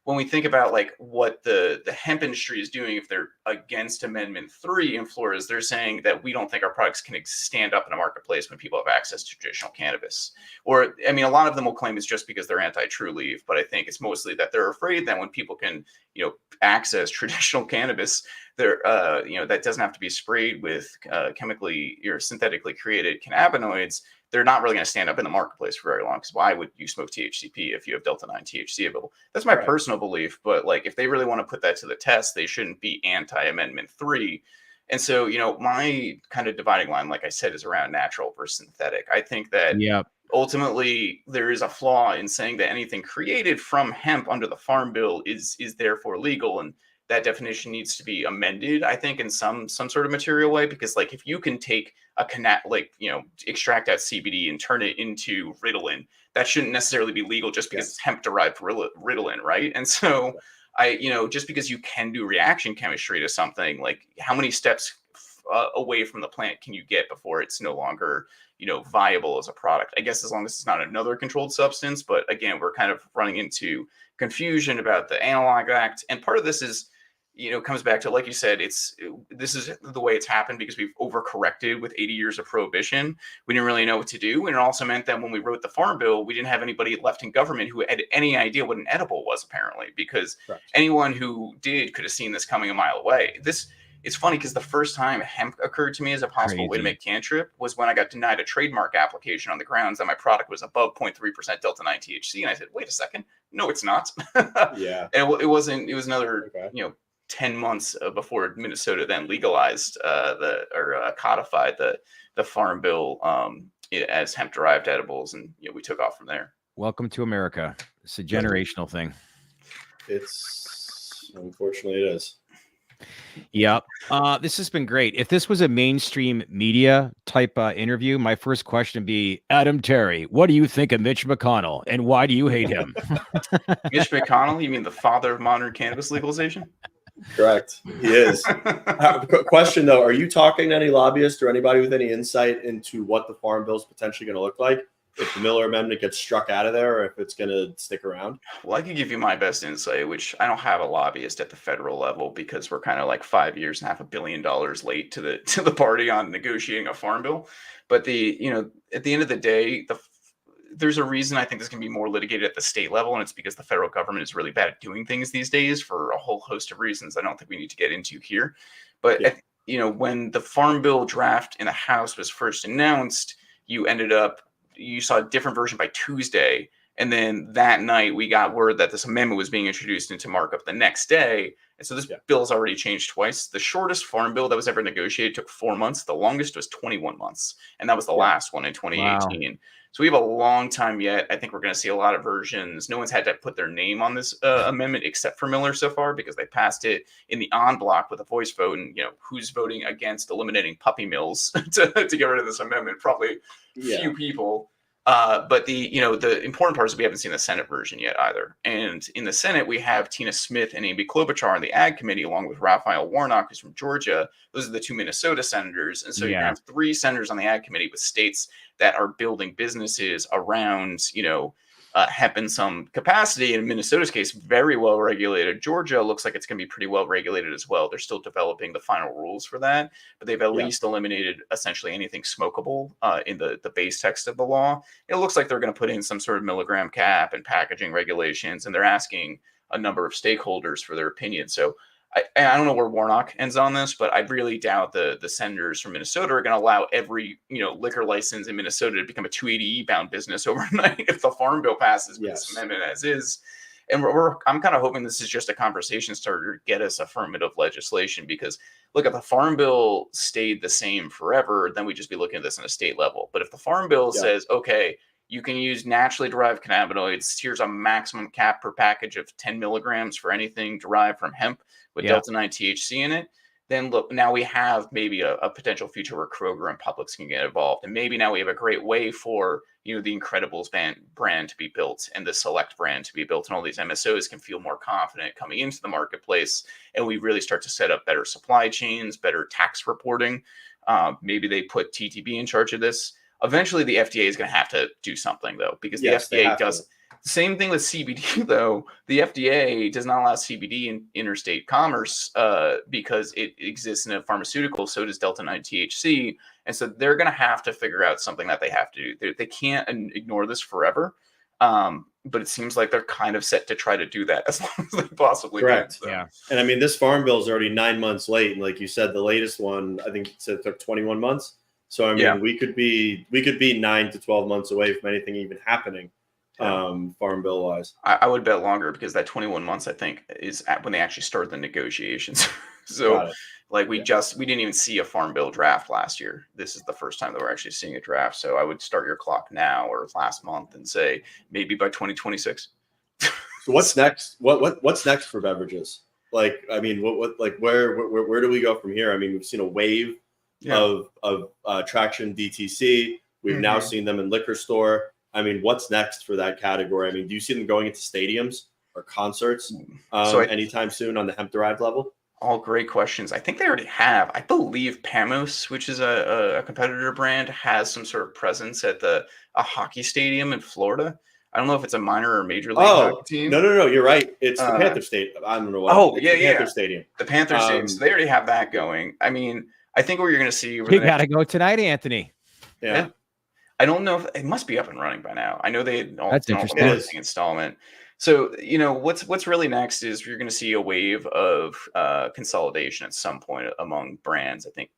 [SPEAKER 3] when we think about what the hemp industry is doing, if they're against Amendment 3 in Florida, they're saying that we don't think our products can stand up in a marketplace when people have access to traditional cannabis. Or, a lot of them will claim it's just because they're anti-true leaf, but I think it's mostly that they're afraid that when people can, access traditional cannabis, they're, that doesn't have to be sprayed with chemically or synthetically created cannabinoids, they're not really going to stand up in the marketplace for very long. Because why would you smoke THCP if you have Delta 9 THC available? That's my personal belief. But if they really want to put that to the test, they shouldn't be anti-Amendment 3. And so, my kind of dividing line, like I said, is around natural versus synthetic. I think that ultimately there is a flaw in saying that anything created from hemp under the Farm Bill is therefore legal. And that definition needs to be amended, I think, in some sort of material way, because if you can take extract out CBD and turn it into Ritalin, that shouldn't necessarily be legal just because it's hemp-derived Ritalin, right? And so just because you can do reaction chemistry to something, how many steps away from the plant can you get before it's no longer viable as a product? I guess as long as it's not another controlled substance. But again, we're kind of running into confusion about the Analog Act, and part of this is comes back to, like you said, this is the way it's happened because we've overcorrected with 80 years of prohibition. We didn't really know what to do. And it also meant that when we wrote the Farm Bill, we didn't have anybody left in government who had any idea what an edible was, apparently, because anyone who did could have seen this coming a mile away. It's funny because the first time hemp occurred to me as a possible way to make Cantrip was when I got denied a trademark application on the grounds that my product was above 0.3% Delta 9 THC. And I said, wait a second. No, it's not. And it wasn't. It was another, 10 months before Minnesota then legalized codified the Farm Bill as hemp-derived edibles, and we took off from there.
[SPEAKER 1] Welcome to America. It's a generational thing.
[SPEAKER 2] It's unfortunately it is.
[SPEAKER 1] Yep. This has been great. If this was a mainstream media type interview, my first question would be, Adam Terry, what do you think of Mitch McConnell, and why do you hate him?
[SPEAKER 3] Mitch McConnell? You mean the father of modern cannabis legalization?
[SPEAKER 2] Correct. He is. Question though, are you talking to any lobbyists or anybody with any insight into what the Farm Bill is potentially going to look like if the Miller Amendment gets struck out of there, or if it's going to stick around?
[SPEAKER 3] Well, I could give you my best insight, which I don't have a lobbyist at the federal level because we're kind of 5 years and $500 million late to the party on negotiating a Farm Bill. But at the end of the day, there's a reason I think this can be more litigated at the state level, and it's because the federal government is really bad at doing things these days for a whole host of reasons I don't think we need to get into here. But when the Farm Bill draft in the House was first announced, you saw a different version by Tuesday. And then that night we got word that this amendment was being introduced into markup the next day. And so this bill's already changed twice. The shortest farm bill that was ever negotiated took 4 months. The longest was 21 months. And that was the last one in 2018. Wow. So we have a long time yet. I think we're going to see a lot of versions. No one's had to put their name on this amendment except for Miller so far, because they passed it in the en bloc with a voice vote. And, who's voting against eliminating puppy mills to get rid of this amendment? Probably few people. But the important part is we haven't seen the Senate version yet either. And in the Senate, we have Tina Smith and Amy Klobuchar on the Ag Committee, along with Raphael Warnock, who's from Georgia. Those are the two Minnesota senators. And so you have 3 senators on the Ag Committee with states that are building businesses around, hemp in some capacity. In Minnesota's case, very well regulated. Georgia looks like it's going to be pretty well regulated as well. They're still developing the final rules for that, but they've at least eliminated essentially anything smokable in the base text of the law. It looks like they're going to put in some sort of milligram cap and packaging regulations, and they're asking a number of stakeholders for their opinion. So I don't know where Warnock ends on this, but I really doubt the senators from Minnesota are going to allow every liquor license in Minnesota to become a 280E bound business overnight if the Farm Bill passes with this amendment as is. And I'm kind of hoping this is just a conversation starter to get us affirmative legislation, because look, if the Farm Bill stayed the same forever, then we'd just be looking at this on a state level. But if the Farm Bill says, okay, you can use naturally derived cannabinoids, here's a maximum cap per package of 10 milligrams for anything derived from hemp with delta-9 THC in it, then look, now we have maybe a potential future where Kroger and Publix can get involved. And maybe now we have a great way for, the Incredibles brand to be built and the Select brand to be built. And all these MSOs can feel more confident coming into the marketplace. And we really start to set up better supply chains, better tax reporting. Maybe they put TTB in charge of this. Eventually, the FDA is going to have to do something, though, because the FDA does. Same thing with CBD, though. The FDA does not allow CBD in interstate commerce because it exists in a pharmaceutical. So does delta-9 THC. And so they're going to have to figure out something that they have to do. They can't ignore this forever. But it seems like they're kind of set to try to do that as long as they possibly can. So.
[SPEAKER 1] Yeah.
[SPEAKER 2] And I mean, this Farm Bill is already 9 months late. And like you said, the latest one, I think it took 21 months. So, I mean, we could be 9 to 12 months away from anything even happening. Farm Bill wise,
[SPEAKER 3] I would bet longer, because that 21 months I think is when they actually start the negotiations. So like we didn't even see a Farm Bill draft last year. This is the first time that we're actually seeing a draft. So I would start your clock now or last month and say maybe by 2026.
[SPEAKER 2] So what's next? What's next for beverages? Like, I mean, where do we go from here? I mean, we've seen a wave of traction DTC. We've now seen them in liquor store. I mean, what's next for that category? I mean, do you see them going into stadiums or concerts anytime soon on the hemp-derived level?
[SPEAKER 3] All great questions. I think they already have. I believe Pamos, which is a competitor brand, has some sort of presence at a hockey stadium in Florida. I don't know if it's a minor or major league hockey team.
[SPEAKER 2] No. You're right. It's the Panther Stadium. I don't know what. Panther Stadium.
[SPEAKER 3] The Panther Stadium. So they already have that going. I mean, I think what you're going to see.
[SPEAKER 1] You got to go tonight, Anthony.
[SPEAKER 2] Yeah.
[SPEAKER 3] I don't know if it must be up and running by now. I know they
[SPEAKER 1] that's interesting
[SPEAKER 3] installment. So, what's really next is you're going to see a wave of consolidation at some point among brands. I think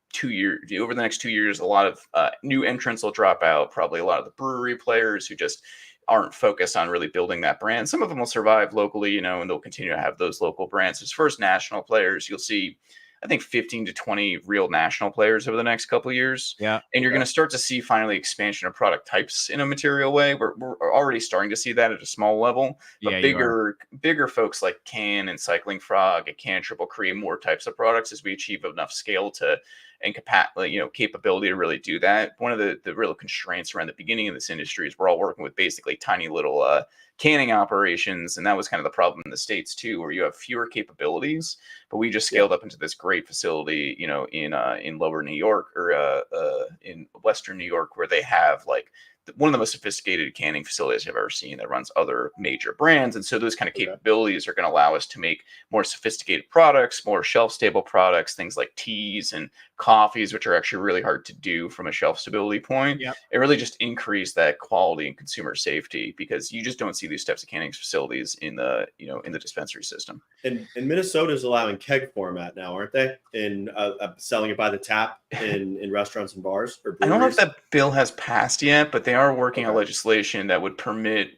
[SPEAKER 3] over the next 2 years, a lot of new entrants will drop out. Probably a lot of the brewery players who just aren't focused on really building that brand. Some of them will survive locally, and they'll continue to have those local brands. As first national players, you'll see, I think 15 to 20 real national players over the next couple of years.
[SPEAKER 1] Yeah.
[SPEAKER 3] And you're going to start to see finally expansion of product types in a material way. We're already starting to see that at a small level. But bigger folks like Can and Cycling Frog and Cantrip will create more types of products as we achieve enough scale and capability to really do that. One of the real constraints around the beginning of this industry is we're all working with basically tiny little canning operations, and that was kind of the problem in the States too, where you have fewer capabilities. But we just scaled up into this great facility, in lower New York or in Western New York, where they have like one of the most sophisticated canning facilities I've ever seen that runs other major brands. And so those kind of capabilities are going to allow us to make more sophisticated products, more shelf stable products, things like teas and coffees, which are actually really hard to do from a shelf stability point.
[SPEAKER 1] Yep.
[SPEAKER 3] It really just increased that quality and consumer safety, because you just don't see these types of canning facilities in the, in the dispensary system.
[SPEAKER 2] And Minnesota is allowing keg format now, aren't they? In selling it by the tap in restaurants and bars or breweries.
[SPEAKER 3] I don't know if that bill has passed yet, but they are working on legislation that would permit,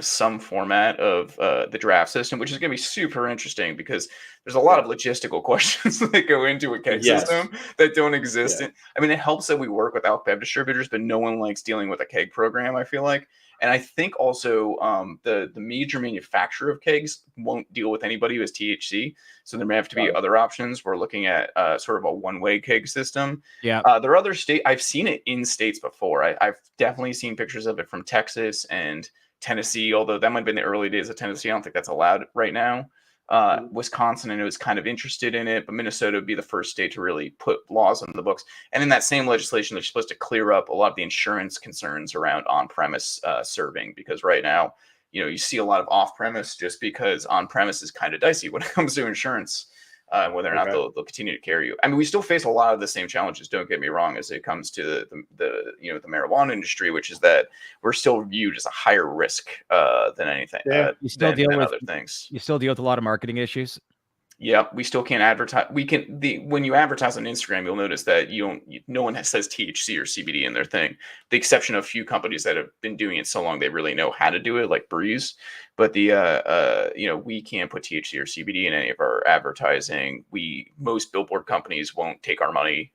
[SPEAKER 3] some format of the draft system, which is going to be super interesting, because there's a lot of logistical questions that go into a keg system that don't exist. I mean, it helps that we work with alc-bev distributors, but no one likes dealing with a keg program, I feel like. And I think also the major manufacturer of kegs won't deal with anybody who has THC. So there may have to be other options. We're looking at sort of a one-way keg system.
[SPEAKER 1] Yeah.
[SPEAKER 3] There are other states. I've seen it in states before. I've definitely seen pictures of it from Texas and Tennessee, although that might have been the early days of Tennessee. I don't think that's allowed right now. Wisconsin, and it was kind of interested in it, but Minnesota would be the first state to really put laws on the books. And in that same legislation, they're supposed to clear up a lot of the insurance concerns around on-premise serving, because right now, you see a lot of off-premise just because on-premise is kind of dicey when it comes to insurance, whether or not they'll continue to carry you. I mean, we still face a lot of the same challenges, don't get me wrong, as it comes to the marijuana industry, which is that we're still viewed as a higher risk than anything.
[SPEAKER 1] You still deal with
[SPEAKER 3] other things.
[SPEAKER 1] You still deal with a lot of marketing issues.
[SPEAKER 3] Yeah, we still can't advertise. When you advertise on Instagram, you'll notice that no one says THC or CBD in their thing. The exception of a few companies that have been doing it so long they really know how to do it, like Breeze. But we can't put THC or CBD in any of our advertising. Most billboard companies won't take our money.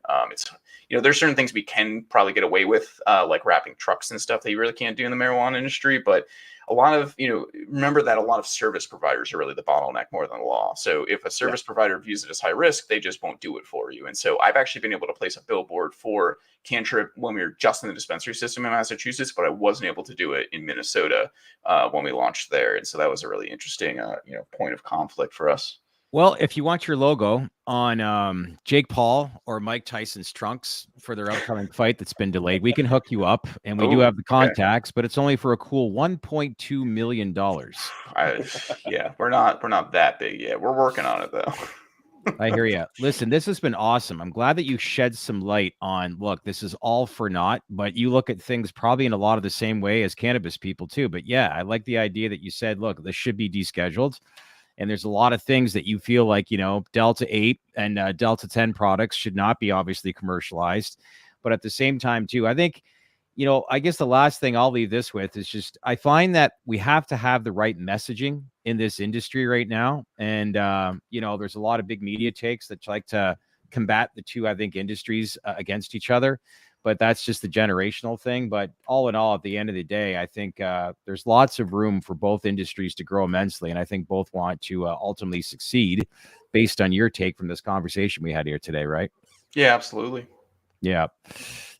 [SPEAKER 3] There's certain things we can probably get away with, like wrapping trucks and stuff that you really can't do in the marijuana industry. But a lot of, remember that a lot of service providers are really the bottleneck more than the law. So if a service provider views it as high risk, they just won't do it for you. And so I've actually been able to place a billboard for Cantrip when we were just in the dispensary system in Massachusetts, but I wasn't able to do it in Minnesota when we launched there. And so that was a really interesting, point of conflict for us.
[SPEAKER 1] Well, if you want your logo on Jake Paul or Mike Tyson's trunks for their upcoming fight that's been delayed, we can hook you up, and we do have the contacts, but it's only for a cool $1.2 million.
[SPEAKER 3] We're not that big yet. We're working on it though.
[SPEAKER 1] I hear you. Listen, this has been awesome. I'm glad that you shed some light on, look, this is all for naught, but you look at things probably in a lot of the same way as cannabis people too. But yeah, I like the idea that you said, look, this should be descheduled. And there's a lot of things that you feel like, Delta 8 and Delta 10 products should not be obviously commercialized. But at the same time, too, I think, I guess the last thing I'll leave this with is just, I find that we have to have the right messaging in this industry right now. And, there's a lot of big media takes that like to combat the two, I think, industries against each other. But that's just the generational thing. But all in all, at the end of the day, I think there's lots of room for both industries to grow immensely. And I think both want to ultimately succeed based on your take from this conversation we had here today, right?
[SPEAKER 3] Yeah, absolutely.
[SPEAKER 1] Yeah.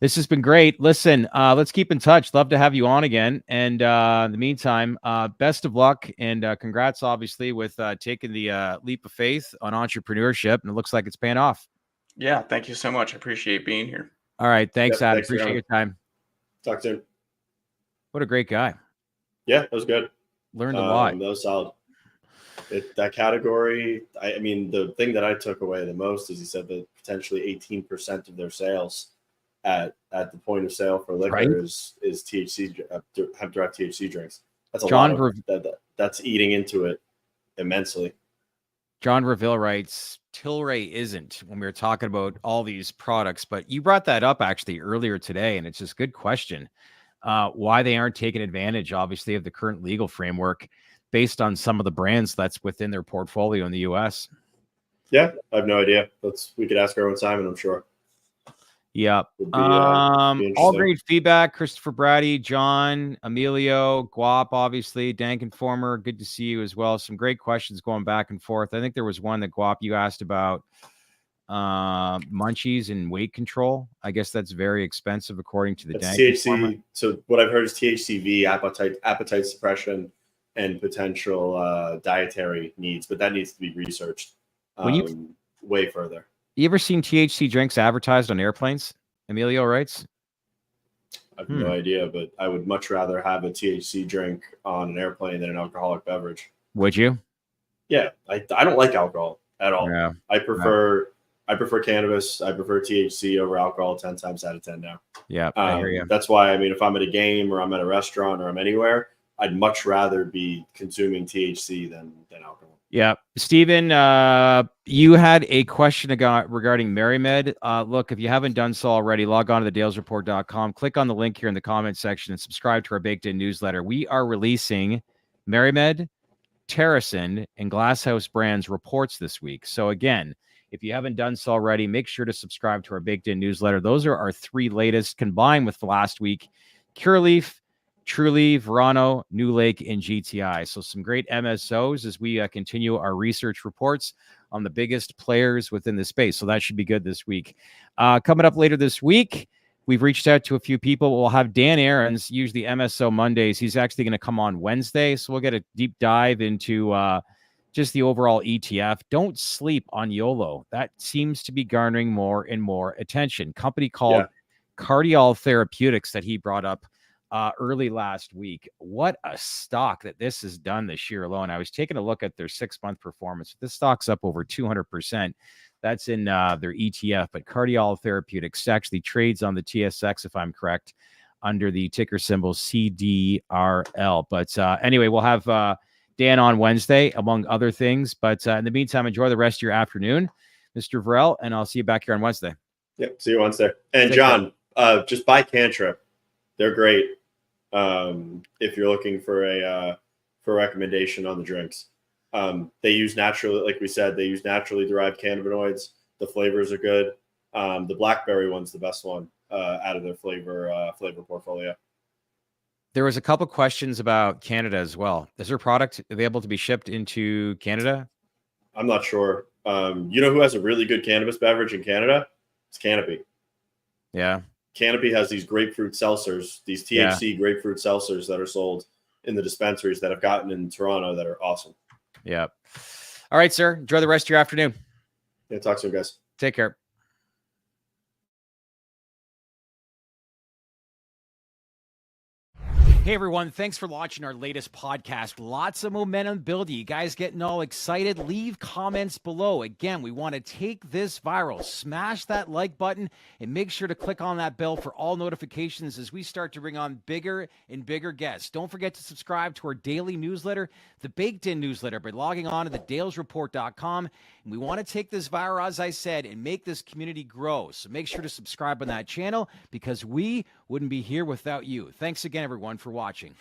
[SPEAKER 1] This has been great. Listen, let's keep in touch. Love to have you on again. And in the meantime, best of luck and congrats, obviously, with taking the leap of faith on entrepreneurship. And it looks like it's paying off.
[SPEAKER 3] Yeah. Thank you so much. I appreciate being here.
[SPEAKER 1] All right. Thanks, Adam. Appreciate your time.
[SPEAKER 2] Talk soon.
[SPEAKER 1] What a great guy.
[SPEAKER 2] Yeah, that was good.
[SPEAKER 1] Learned a lot.
[SPEAKER 2] That was solid. That category, I mean, the thing that I took away the most is he said that potentially 18% of their sales at the point of sale for liquor is THC, hemp-derived THC drinks. That's a lot of that's eating into it immensely.
[SPEAKER 1] John Varrell writes, Tilray isn't, when we were talking about all these products, but you brought that up actually earlier today, and it's just a good question. Why they aren't taking advantage, obviously, of the current legal framework based on some of the brands that's within their portfolio in the U.S.
[SPEAKER 2] Yeah, I have no idea. We could ask Erwin Simon, I'm sure.
[SPEAKER 1] Yeah. All great feedback. Christopher Brady, John, Emilio, Guap, obviously, Dank Informer. Good to see you as well. Some great questions going back and forth. I think there was one that Guap you asked about munchies and weight control. I guess that's very expensive according to the Dank Informer.
[SPEAKER 2] So what I've heard is THCV, appetite suppression, and potential dietary needs, but that needs to be researched way further.
[SPEAKER 1] You ever seen THC drinks advertised on airplanes? Emilio writes.
[SPEAKER 2] I have no idea, but I would much rather have a THC drink on an airplane than an alcoholic beverage.
[SPEAKER 1] Would you?
[SPEAKER 2] Yeah, I don't like alcohol at all.
[SPEAKER 1] Yeah.
[SPEAKER 2] I prefer I prefer cannabis. I prefer THC over alcohol 10 times out of 10 now.
[SPEAKER 1] Yeah, I hear you.
[SPEAKER 2] That's why, I mean, if I'm at a game or I'm at a restaurant or I'm anywhere, I'd much rather be consuming THC than alcohol.
[SPEAKER 1] Yeah. Stephen, you had a question regarding MariMed. Look, if you haven't done so already, log on to thedalesreport.com, click on the link here in the comment section and subscribe to our Baked In newsletter. We are releasing MariMed, Terracin, and Glasshouse Brands reports this week. So again, if you haven't done so already, make sure to subscribe to our Baked In newsletter. Those are our 3 latest combined with last week: Cureleaf, Truly, Verano, New Lake, and GTI. So some great MSOs as we continue our research reports on the biggest players within the space. So that should be good this week. Coming up later this week, we've reached out to a few people. We'll have Dan Aarons, usually MSO Mondays. He's actually going to come on Wednesday. So we'll get a deep dive into just the overall ETF. Don't sleep on YOLO. That seems to be garnering more and more attention. Company called Cardiol Therapeutics that he brought up early last week. What a stock that this has done this year alone. I was taking a look at their 6-month performance. This stock's up over 200%. That's in their ETF, but Cardiol Therapeutics actually trades on the TSX, if I'm correct, under the ticker symbol CDRL. But anyway, we'll have Dan on Wednesday, among other things. But in the meantime, enjoy the rest of your afternoon, Mr. Varrell, and I'll see you back here on Wednesday.
[SPEAKER 2] Yep, see you Wednesday. And John, just buy Cantrip. They're great if you're looking for a recommendation on the drinks. They use naturally, like we said, they use naturally derived cannabinoids. The flavors are good. The blackberry one's the best one out of their flavor portfolio.
[SPEAKER 1] There was a couple questions about Canada as well. Is their product available to be shipped into Canada?
[SPEAKER 2] I'm not sure. You know who has a really good cannabis beverage in Canada? It's Canopy.
[SPEAKER 1] Yeah.
[SPEAKER 2] Canopy has these grapefruit seltzers, these THC grapefruit seltzers that are sold in the dispensaries that I've gotten in Toronto that are awesome.
[SPEAKER 1] Yeah. All right, sir. Enjoy the rest of your afternoon.
[SPEAKER 2] Yeah, talk soon, guys.
[SPEAKER 1] Take care. Hey, everyone. Thanks for watching our latest podcast. Lots of momentum building. You guys getting all excited? Leave comments below. Again, we want to take this viral. Smash that like button and make sure to click on that bell for all notifications as we start to bring on bigger and bigger guests. Don't forget to subscribe to our daily newsletter, the Baked In newsletter, by logging on to thedalesreport.com. And we want to take this viral, as I said, and make this community grow. So make sure to subscribe on that channel because we wouldn't be here without you. Thanks again, everyone, for watching.